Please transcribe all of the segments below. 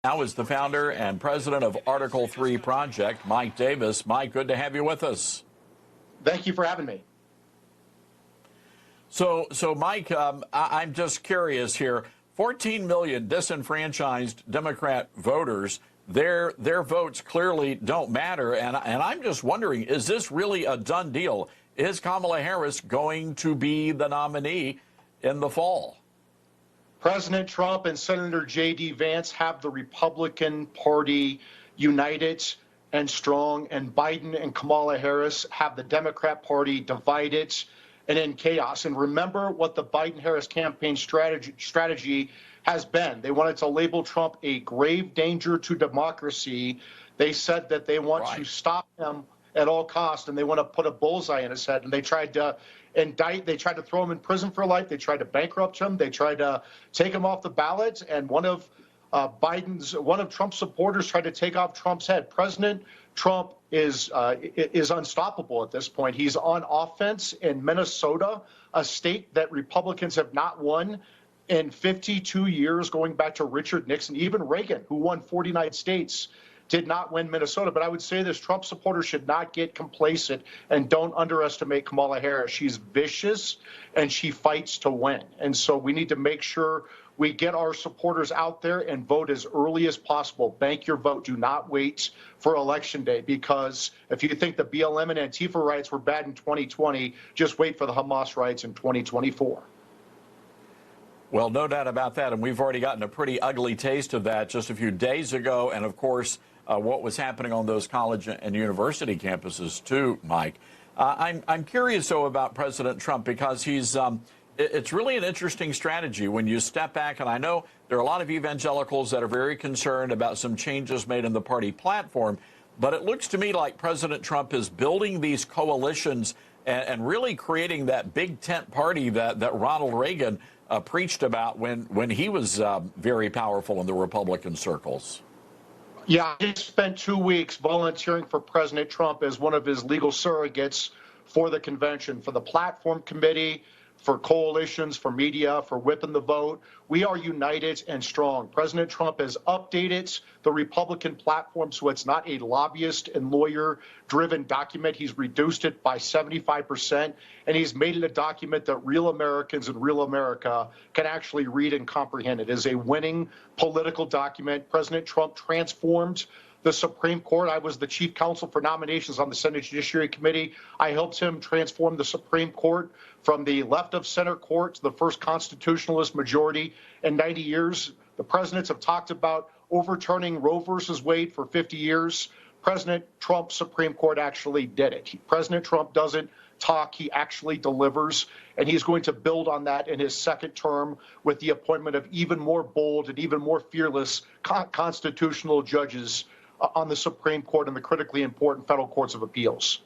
Now is the founder and president of Article 3 Project, Mike Davis. Mike, good to have you with us. Thank you for having me. So Mike, I'm just curious here. 14 million disenfranchised Democrat voters, their votes clearly don't matter. And I'm just wondering, is this really a done deal? Is Kamala Harris going to be the nominee in the fall? President Trump and Senator J.D. Vance have the Republican Party united and strong, and Biden and Kamala Harris have the Democrat Party divided and in chaos. And remember what the Biden-Harris campaign strategy has been. They wanted to label Trump a grave danger to democracy. They said that they want to stop him at all costs, and they want to put a bullseye in his head. And they tried to indict, they tried to throw him in prison for life, they tried to bankrupt him, they tried to take him off the ballot, and one of Trump's supporters tried to take off Trump's head. President Trump is unstoppable at this point. He's on offense in Minnesota, a state that Republicans have not won in 52 years, going back to Richard Nixon. Even Reagan, who won 49 states, did not win Minnesota. But I would say this: Trump supporters should not get complacent and don't underestimate Kamala Harris. She's vicious and she fights to win. And so we need to make sure we get our supporters out there and vote as early as possible. Bank your vote. Do not wait for Election Day, because if you think the BLM and Antifa riots were bad in 2020, just wait for the Hamas riots in 2024. Well, no doubt about that. And we've already gotten a pretty ugly taste of that just a few days ago. And of course, what was happening on those college and university campuses, too, Mike. I'm curious, though, about President Trump, because it's really an interesting strategy when you step back. And I know there are a lot of evangelicals that are very concerned about some changes made in the party platform. But it looks to me like President Trump is building these coalitions and really creating that big tent party that Ronald Reagan preached about when he was very powerful in the Republican circles. Yeah, I spent 2 weeks volunteering for President Trump as one of his legal surrogates for the convention, for the platform committee, for coalitions, for media, for whipping the vote. We are united and strong. President Trump has updated the Republican platform so it's not a lobbyist and lawyer-driven document. He's reduced it by 75%, and he's made it a document that real Americans and real America can actually read and comprehend. It is a winning political document. President Trump transformed the Supreme Court. I was the chief counsel for nominations on the Senate Judiciary Committee. I helped him transform the Supreme Court from the left of center court to the first constitutionalist majority in 90 years. The presidents have talked about overturning Roe versus Wade for 50 years. President Trump's Supreme Court actually did it. President Trump doesn't talk, he actually delivers, and he's going to build on that in his second term with the appointment of even more bold and even more fearless constitutional judges on the Supreme Court and the critically important federal courts of appeals.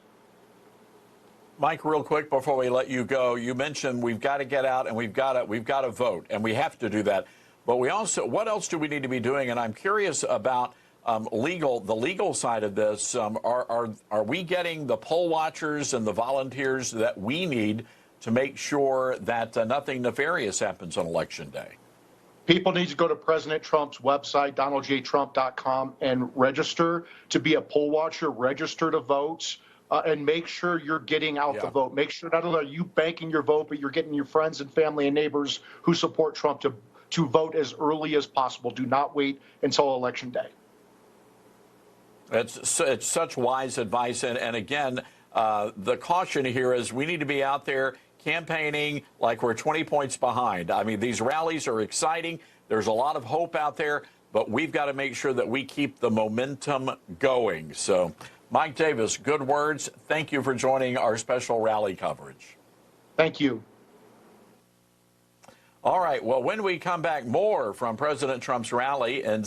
Mike, real quick before we let you go, you mentioned we've got to get out and we've got to vote, and we have to do that. But we also, what else do we need to be doing? And I'm curious about the legal side of this. Are we getting the poll watchers and the volunteers that we need to make sure that nothing nefarious happens on Election Day? People need to go to President Trump's website, donaldjtrump.com, and register to be a poll watcher, register to vote, and make sure you're getting out the vote. Make sure not only are you banking your vote, but you're getting your friends and family and neighbors who support Trump to vote as early as possible. Do not wait until Election Day. It's such wise advice. And again, the caution here is we need to be out there campaigning like we're 20 points behind. I mean, these rallies are exciting. There's a lot of hope out there, but we've got to make sure that we keep the momentum going. So, Mike Davis, good words. Thank you for joining our special rally coverage. Thank you. All right. Well, when we come back, more from President Trump's rally and